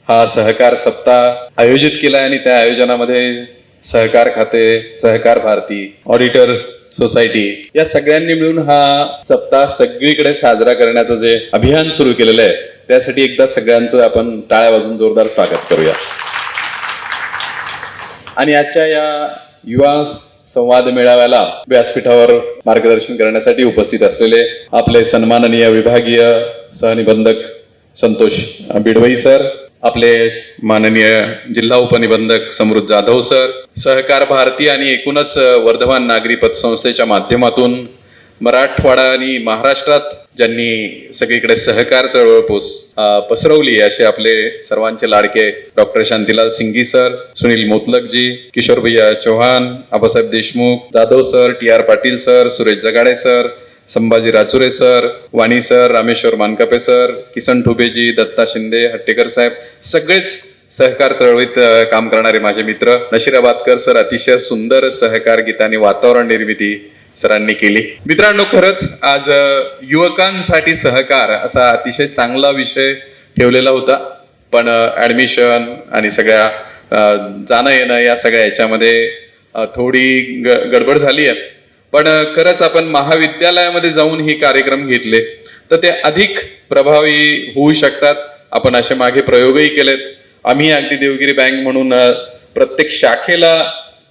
हा सहकार सप्ताह आयोजित केला आणि त्या आयोजनामध्ये सहकार खाते, सहकार भारती, ऑडिटर सोसायटी या सगळ्यांनी मिळून हा सप्ताह सगळीकडे साजरा करण्याचं जे अभियान सुरू केलेलं आहे त्यासाठी एकदा सगळ्यांचं आपण टाळ्या वाजून जोरदार स्वागत करूया. आणि आजच्या या युवा संवाद मेळाव्याला व्यासपीठावर मार्गदर्शन करण्यासाठी उपस्थित असलेले आपले सन्माननीय विभागीय सहनिबंधक संतोष बिडवई सर, आपले माननीय जिल्हा उपनिबंधक समृद्ध जाधव सर, सहकार भारती आणि एकूणच वर्धमान नागरी पतसंस्थेच्या माध्यमातून मराठवाडा आणि महाराष्ट्रात ज्यांनी सगळीकडे सहकार चळवळ पसरवली असे आपले सर्वांचे लाडके डॉक्टर शांतीलाल सिंगी सर, सुनील मोतलकजी, किशोर भैया Chauhan, Abasaheb Deshmukh, Jadhav sir, TR Patil sir, Suresh Jagade sir, Sambhaji Rachure sir, Wani sir, Rameshwar Mankape sir, Kisan ठुबेजी, दत्ता शिंदे, हट्टेकर साहेब, सगळेच सहकार चळवळीत काम करणारे माझे मित्र. नशिराबादकर सर, अतिशय सुंदर सहकार गीतांनी वातावरण निर्मिती सरांनी केली. मित्रांनो, खरंच आज युवकांसाठी सहकार असा अतिशय चांगला विषय ठेवलेला होता, पण ऍडमिशन आणि सगळ्या जाणं येणं या सगळ्या याच्यामध्ये थोडी गडबड झाली आहे. पण खरंच आपण महाविद्यालयामध्ये जाऊन हे कार्यक्रम घेतले तर ते अधिक प्रभावी होऊ शकतात. आपण असे मागे प्रयोगही केलेत. आम्ही अगदी देवगिरी बँक म्हणून प्रत्येक शाखेला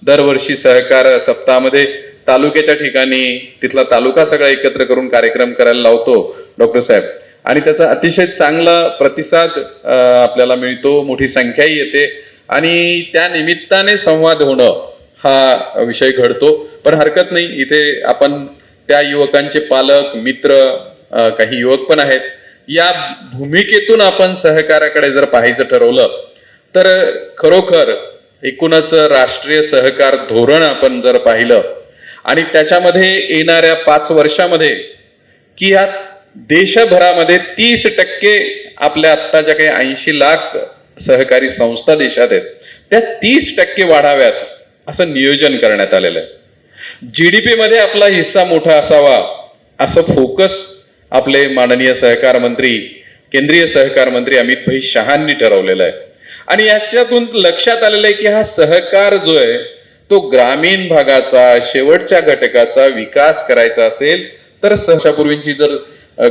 दरवर्षी सहकार सप्ताहामध्ये तालुक्याच्या ठिकाणी तिथला तालुका सगळा एकत्र करून कार्यक्रम करायला लावतो डॉक्टर साहेब, आणि त्याचा अतिशय चांगला प्रतिसाद आपल्याला मिळतो, मोठी संख्याही येते आणि त्या निमित्ताने संवाद होणं हा विषय घडतो. पण हरकत नाही, इथे आपण त्या युवकांचे पालक मित्र काही युवक पण आहेत. या भूमिकेतून आपण सहकाराकडे जर पाहायचं ठरवलं तर खरोखर एकूणच राष्ट्रीय सहकार धोरण आपण जर पाहिलं आणि त्याच्यामध्ये येणाऱ्या 5 वर्षामध्ये की या देशभरामध्ये 30% आपल्या आत्ताच्या काही 80 लाख सहकारी संस्था देशात आहेत त्या 30% वाढाव्यात असं नियोजन करण्यात आलेलं आहे. GDP मध्ये आपला हिस्सा मोठा असावा असं फोकस आपले माननीय सहकार मंत्री, केंद्रीय सहकार मंत्री अमित भाई शहांनी ठरवलेलं आहे. आणि याच्यातून लक्षात आलेलं आहे की हा सहकार जो आहे तो ग्रामीण भागाचा, शेवटच्या घटकाचा विकास करायचा असेल तर सहशापूर्वींची जर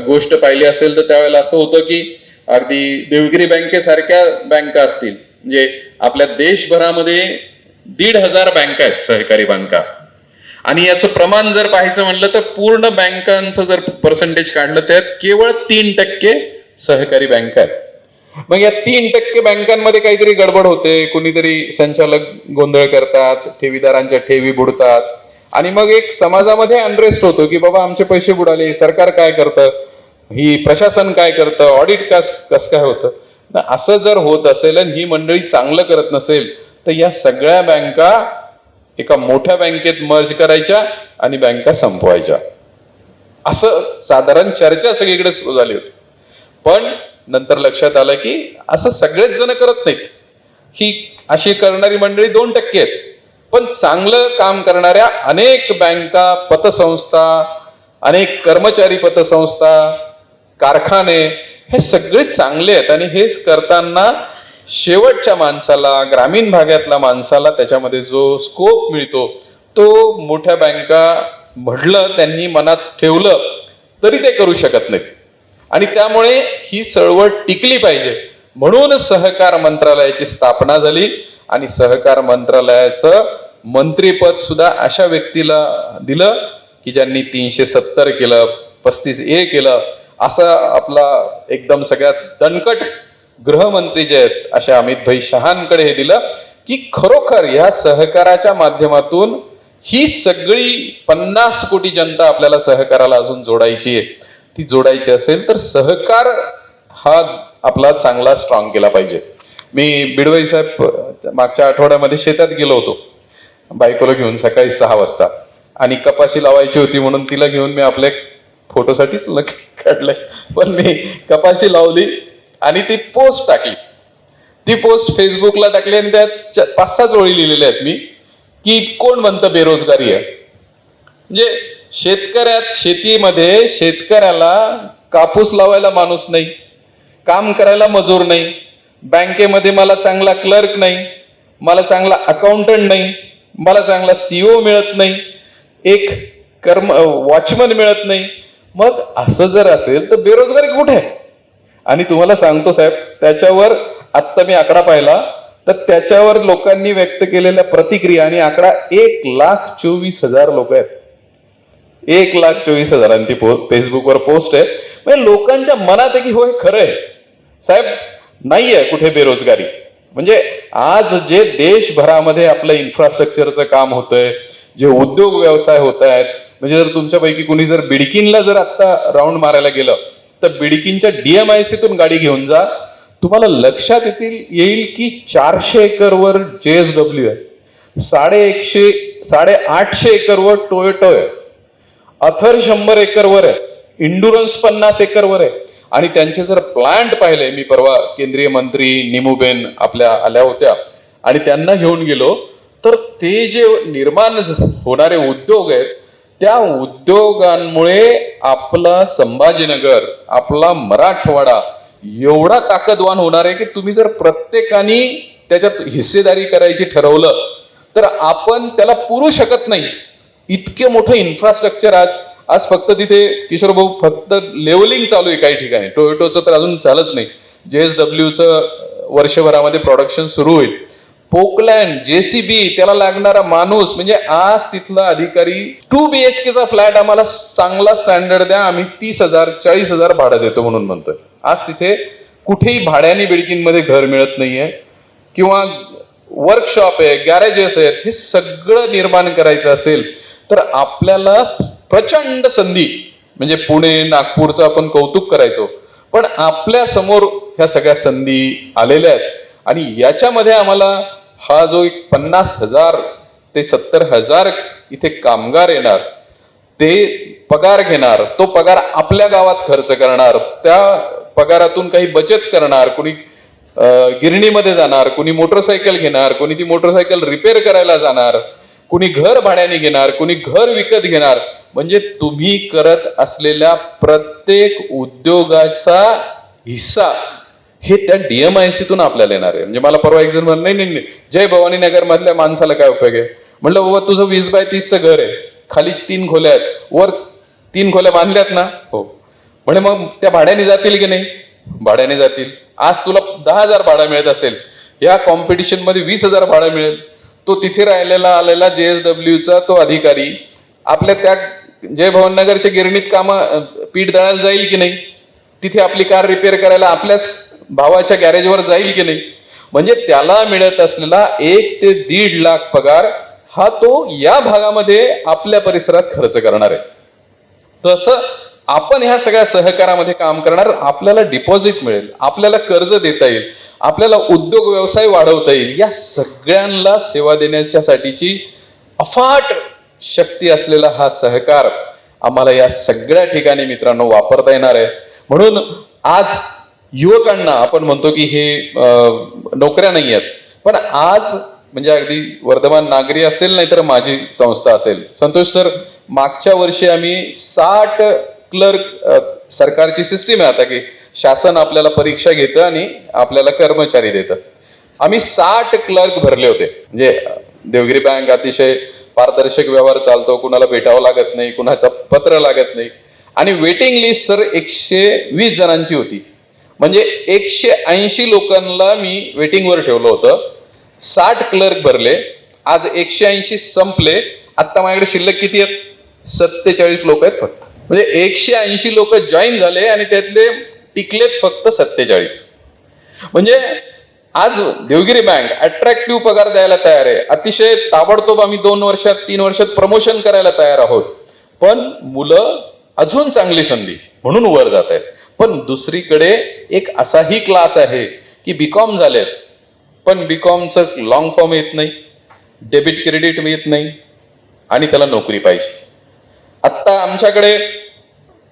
गोष्ट पाहिली असेल तर त्यावेळेला असं होतं की अगदी देवगिरी बँकेसारख्या बँका असतील, म्हणजे आपल्या देशभरामध्ये 1,500 बँका आहेत सहकारी बँका, आणि याचं प्रमाण जर पाहायचं म्हणलं तर पूर्ण बँकांचं जर पर्सेंटेज काढलं त्यात केवळ 3% सहकारी बँका आहेत. मग या 3% बँकांमध्ये काहीतरी गडबड होते, कुणीतरी संचालक गोंधळ करतात, ठेवीदारांच्या ठेवी बुडतात आणि मग एक समाजामध्ये अनरेस्ट होतो की बाबा आमचे पैसे बुडाले, सरकार काय करतं, ही प्रशासन काय करतं, ऑडिट कसं काय होतं. असं जर होत असेल आणि ही मंडळी चांगलं करत नसेल तर या सगळ्या बँका एका मोठ्या बँकेत मर्ज करायच्या आणि बँका संपवायच्या, असं साधारण चर्चा सगळीकडे सुरू झाली होती. पण नंतर लक्षात आलं की असं सगळेच जण करत नाहीत. ही अशी करणारी मंडळी 2% आहेत, पण चांगलं काम करणाऱ्या अनेक बँका, पतसंस्था, अनेक कर्मचारी पतसंस्था, कारखाने हे सगळे चांगले आहेत. आणि हेच करताना शेवटच्या माणसाला, ग्रामीण भागातल्या माणसाला त्याच्यामध्ये जो स्कोप मिळतो तो मोठ्या बँका म्हटलं त्यांनी मनात ठेवलं तरी ते करू शकत नाहीत. आणि त्यामुळे ही चळवळ टिकली पाहिजे म्हणून सहकार मंत्रालयाची स्थापना झाली आणि सहकार मंत्रालयाचं मंत्रीपद सुद्धा अशा व्यक्तीला दिलं की ज्यांनी 370 केलं, 35A केलं. असं आपला एकदम सगळ्यात दणकट गृहमंत्री जे आहेत अशा अमित भाई शहांकडे हे दिलं की खरोखर या सहकाराच्या माध्यमातून ही सगळी 50 कोटी जनता आपल्याला सहकाराला अजून जोडायची आहे. ती जोडायची असेल तर सहकार हा आपला चांगला स्ट्रॉंग केला पाहिजे. मी बिडवई साहेब मागच्या आठवड्यामध्ये शेतात गेलो होतो बायकोला घेऊन सकाळी 6 वाजता, आणि कपाशी लावायची होती म्हणून तिला घेऊन मी आपल्या फोटोसाठीच काढलंय, पण मी कपाशी लावली आणि ती पोस्ट टाकली. ती पोस्ट फेसबुकला टाकली आणि त्यात 5-6 ओळी लिहिलेल्या आहेत मी की कोण म्हणतं बेरोजगारी आहे. म्हणजे शेतीमध्ये शेतकऱ्याला कापूस लावायला माणूस नाही, काम करायला मजूर नाही, बँकेमध्ये मला चांगला क्लर्क नाही, मला चांगला अकाउंटंट नाही, मला चांगला सीओ मिळत नाही, एक वॉचमन मिळत नाही. मग असं जर असेल तर बेरोजगारी कुठे आहे? आणि तुम्हाला सांगतो साहेब, त्याच्यावर आत्ता मी आकडा पाहिला तर त्याच्यावर लोकांनी व्यक्त केलेल्या प्रतिक्रिया आणि आकडा 1,24,000 लोक आहेत. 1,24,000 ती फेसबुकवर पोस्ट आहे. म्हणजे लोकांच्या मनात आहे की होय खरं आहे साहेब, नाहीये कुठे बेरोजगारी. म्हणजे आज जे देशभरामध्ये आपलं इन्फ्रास्ट्रक्चरचं काम होतंय, जे उद्योग व्यवसाय होत आहेत, म्हणजे जर तुमच्यापैकी कुणी जर बिडकीनला जर आता राऊंड मारायला गेलं तर बिडकीनच्या DMIC गाडी घेऊन जा, तुम्हाला लक्षात येईल की 400 एकरवर JSW आहे, 850 एकरवर टोयोटो आहे, अथर 100 एकरवर आहे, इंडुरन्स 50 एकरवर आहे. आणि त्यांचे जर प्लांट पाहिले, मी परवा केंद्रीय मंत्री निमुबेन आपल्या आल्या होत्या आणि त्यांना घेऊन गेलो, तर ते जे निर्माण होणारे उद्योग आहेत त्या उद्योगांमुळे आपला संभाजीनगर, आपला मराठवाडा एवढा ताकदवान होणार आहे की तुम्ही जर प्रत्येकाने त्याच्यात हिस्सेदारी करायची ठरवलं तर आपण त्याला पुरू शकत नाही. इतके मोठं इन्फ्रास्ट्रक्चर आज फक्त तिथे किशोर भाऊ फक्त लेवलिंग चालू आहे काही ठिकाणी. टोयोटोचं तर अजून चालच नाही. JSWचं वर्षभरामध्ये प्रोडक्शन सुरू होईल. पोकलँड, JCB, त्याला लागणारा माणूस, म्हणजे आज तिथला अधिकारी 2 BHKचा फ्लॅट आम्हाला चांगला स्टँडर्ड द्या, आम्ही 30,000 40,000 भाडं देतो म्हणून म्हणतोय. आज तिथे कुठेही भाड्याने बिल्डिंगमध्ये घर मिळत नाहीये किंवा वर्कशॉप आहे, गॅरेजेस आहेत. हे सगळं निर्माण करायचं असेल तर आपल्याला प्रचंड संधी, म्हणजे पुणे नागपूरचं आपण कौतुक करायचो, पण आपल्या समोर ह्या सगळ्या संधी आलेल्या आहेत. आणि याच्यामध्ये आम्हाला हा जो 50,000 ते 70,000 इथे कामगार येणार, ते पगार घेणार, तो पगार आपल्या गावात खर्च करणार, त्या पगारातून काही बचत करणार, कुणी गिरणीमध्ये जाणार, कुणी मोटरसायकल घेणार, कुणी ती मोटरसायकल रिपेअर करायला जाणार, कुणी घर भाड्याने घेणार, कुणी घर विकत घेणार. म्हणजे तुम्ही करत असलेल्या प्रत्येक उद्योगाचा हिस्सा हे त्या DMIC आपल्याला येणार आहे. म्हणजे मला परवा एक जण म्हणलं, नाही, जय भवानी नगर मधल्या माणसाला काय उपयोग आहे? म्हणलं बाबा तुझं 20 बाय 30चं घर आहे, खाली 3 खोल्या आहेत, वर 3 खोल्या बांधल्यात ना? हो. म्हणजे मग त्या भाड्याने जातील की नाही? भाड्याने जातील. आज तुला 10,000 भाडं मिळत असेल, या कॉम्पिटिशन मध्ये 20,000 भाडं मिळेल. तो तिथे राहिलेला आलेला JSWचा तो अधिकारी आपल्या त्या जय भवानी नगरच्या गिरणीत पीठ दळायला जाईल की नाही? तिथे आपली कार रिपेअर करायला आपल्याच भावाच्या गॅरेजवर जाईल की नाही? म्हणजे त्याला मिळत असलेला 1 ते 1.5 लाख पगार हा तो या भागामध्ये आपल्या परिसरात खर्च करणार आहे. तसं आपण ह्या सगळ्या सहकारामध्ये काम करणार, आपल्याला डिपॉझिट मिळेल, आपल्याला कर्ज देता येईल, आपल्याला उद्योग व्यवसाय वाढवता येईल. या सगळ्यांना सेवा देण्यासाठीची अफाट शक्ती असलेला हा सहकार आम्हाला या सगळ्या ठिकाणी मित्रांनो वापरता येणार आहे. म्हणून आज युवकांना आपण म्हणतो की हे नोकऱ्या नाही आहेत, पण आज म्हणजे अगदी वर्धमान नागरी असेल नाही तर माझी संस्था असेल, संतोष सर, मागच्या वर्षी आम्ही 60 क्लर्क, सरकारची सिस्टीम आहे आता की शासन आपल्याला परीक्षा घेतं आणि आपल्याला कर्मचारी देतं. आम्ही 60 क्लर्क भरले होते. म्हणजे देवगिरी बँक अतिशय पारदर्शक व्यवहार चालतो, कुणाला भेटावं लागत नाही, कुणाचं पत्र लागत नाही. आणि वेटिंग लिस्ट सर 120 जणांची होती. म्हणजे 180 लोकांना मी वेटिंगवर ठेवलं होतं. 60 क्लर्क भरले, आज 180 संपले. आता माझ्याकडे शिल्लक किती आहेत? 47 लोक आहेत फक्त. म्हणजे 180 लोक जॉईन झाले आणि त्यातले टिकलेत फक्त 47. म्हणजे आज देवगिरी बँक अट्रॅक्टिव्ह पगार द्यायला तयार आहे. अतिशय ताबडतोब आम्ही 2 वर्षात 3 वर्षात प्रमोशन करायला तयार आहोत. पण मुलं अजून चांगली संधी म्हणून वर जात आहेत. पण दुसरीकडे एक असाही क्लास आहे की BCom झालेत, पण BComचं लॉंग फॉर्म येत नाही, डेबिट क्रेडिट येत नाही आणि त्याला नोकरी पाहिजे. आत्ता आमच्याकडे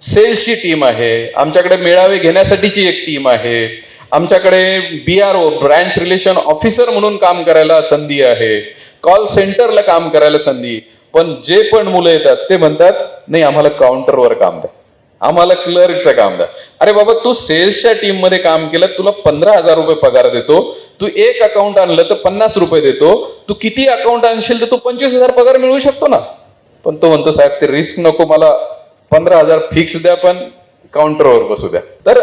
सेल्सची टीम आहे, आमच्याकडे मेळावे घेण्यासाठीची एक टीम आहे, आमच्याकडे BRO ब्रांच रिलेशन ऑफिसर म्हणून काम करायला संधी आहे, कॉल सेंटरला काम करायला संधी. पण जे पण मुलं येतात ते म्हणतात नाही आम्हाला काउंटरवर काम द्या. आम्हाला क्लर्कचं काम द्या. अरे बाबा, तू सेल्सच्या टीम मध्ये काम केलं, तुला 15,000 रुपये पगार देतो. तू एक अकाउंट आणलं तर 50 रुपये देतो. तू किती अकाउंट आणशील तर तू 25,000 पगार मिळवू शकतो ना. पण तो म्हणतो, साहेब ते रिस्क नको, मला 15,000 फिक्स द्या, पण काउंटरवर बसू द्या. तर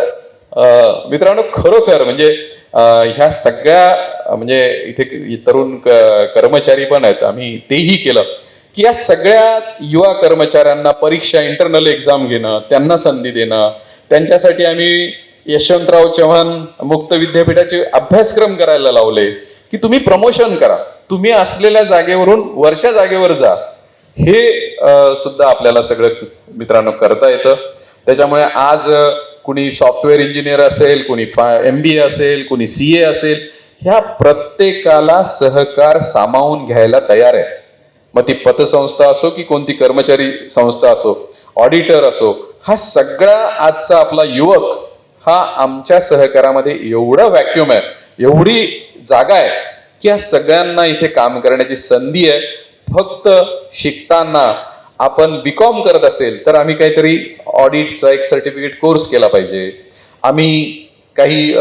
मित्रांनो, खरोखर म्हणजे ह्या सगळ्या म्हणजे इथे तरुण कर्मचारी पण आहेत, आम्ही तेही केलं की या सगळ्या युवा कर्मचाऱ्यांना परीक्षा, इंटरनल एक्झाम घेणं, त्यांना संधी देणं, त्यांच्यासाठी आम्ही यशवंतराव चव्हाण मुक्त विद्यापीठाचे अभ्यासक्रम करायला लावले की तुम्ही प्रमोशन करा, तुम्ही असलेल्या जागेवरून वरच्या जागेवर जा. हे सुद्धा आपल्याला सगळं मित्रांनो करता येतं. त्याच्यामुळे आज कुणी सॉफ्टवेअर इंजिनियर असेल, कुणी MBA असेल, कुणी CA असेल, ह्या प्रत्येकाला सहकार सामावून घ्यायला तयार आहे. मग ती पतसंस्था असो की कोणती कर्मचारी संस्था असो, ऑडिटर असो, हा सगळा आजचा आपला युवक हा आमच्या सहकारामध्ये एवढा व्हॅक्युम आहे, एवढी जागा आहे की या सगळ्यांना इथे काम करण्याची संधी आहे. फक्त शिकताना आपण BCom करत असेल तर आम्ही काहीतरी ऑडिटचा एक सर्टिफिकेट कोर्स केला पाहिजे, आम्ही काही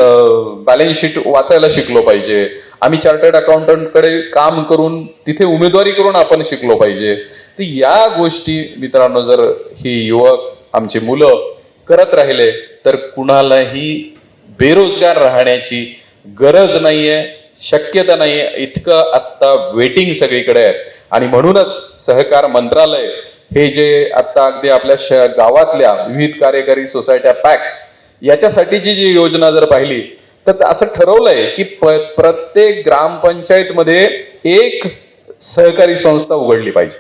बॅलन्स शीट वाचायला शिकलो पाहिजे, आम्ही चार्टर्ड अकाउंटंट कडे काम करून तिथे उमेदवारी करून आपण शिकलो पाहिजे. तर या गोष्टी मित्रांनो जर ही युवक आमची मुलं करत राहिले तर कुणालाही बेरोजगार राहण्याची गरज नाहीये, शक्यता नाहीये. इतकं आत्ता वेटिंग सगळीकडे आहे. आणि म्हणूनच सहकार मंत्रालय हे जे आता अगदी आपल्या गावातल्या विविध कार्यकारी सोसायट्या, पॅक्स, याच्यासाठीची जी योजना जर पाहिली तर असं ठरवलंय की प्रत्येक ग्रामपंचायत मध्ये एक सहकारी संस्था उघडली पाहिजे.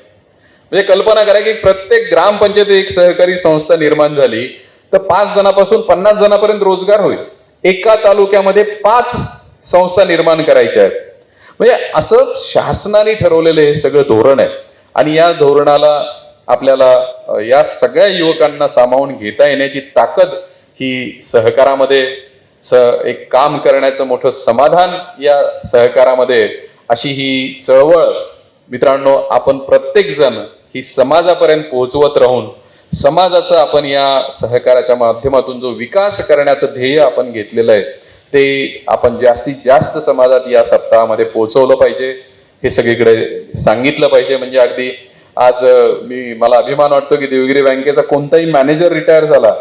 म्हणजे कल्पना करा की प्रत्येक ग्रामपंचायत एक सहकारी संस्था निर्माण झाली तर 5 जणांपासून 50 जणांपर्यंत रोजगार होईल. एका तालुक्यामध्ये 5 संस्था निर्माण करायच्या आहेत. म्हणजे असं शासनाने ठरवलेलं हे सगळं धोरण आहे. आणि या धोरणाला आपल्याला या सगळ्या युवकांना सामावून घेता येण्याची ताकद ही सहकारामध्ये, एक काम करण्याचं मोठं समाधान या सहकारामध्ये, अशी ही चळवळ मित्रांनो आपण प्रत्येक जण ही समाजापर्यंत पोहोचवत राहून समाजाचा आपण या सहकाराच्या माध्यमातून जो विकास करण्याचं ध्येय आपण घेतलेलं आहे ते आपण जास्तीत जास्त समाजात या सप्ताहामध्ये पोहोचवलं पाहिजे. हे सगळीकडे सांगितलं पाहिजे. म्हणजे अगदी आज मला अभिमान वाटतो की देवगिरी बँकेचा कोणताही मॅनेजर रिटायर झाला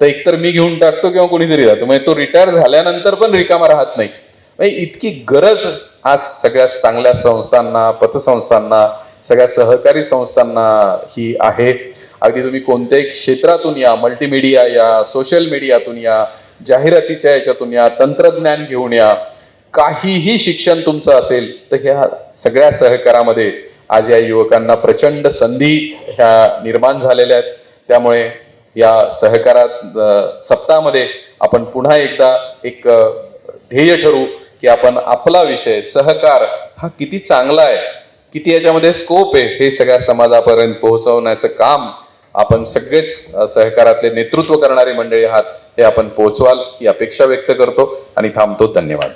तर एकतर मी घेऊन टाकतो किंवा कोणीतरी जातो. म्हणजे तो रिटायर झाल्यानंतर पण रिकामा राहत नाही. म्हणजे इतकी गरज आज सगळ्या चांगल्या संस्थांना, पतसंस्थांना, सगळ्या सहकारी संस्थांना ही आहे. अगदी तुम्ही कोणत्याही क्षेत्रातून या, मल्टीमीडिया या, सोशल मीडियातून या, जाहिरातीच्या याच्यातून या, तंत्रज्ञान घेऊन या, काहीही शिक्षण तुमचं असेल तर ह्या सगळ्या सहकारामध्ये आज या युवकांना प्रचंड संधी ह्या निर्माण झालेल्या आहेत. त्यामुळे या सहकारात सप्ताहामध्ये आपण पुन्हा एकदा एक ध्येय ठरवू की आपण आपला विषय सहकार हा किती चांगला आहे, किती याच्यामध्ये स्कोप आहे, हे सगळ्या समाजापर्यंत पोहोचवण्याचं काम आपण सगळेच सहकारातले नेतृत्व करणारी मंडळी आहात हे आपण पोहोचवाल ही अपेक्षा व्यक्त करतो आणि थांबतो. धन्यवाद.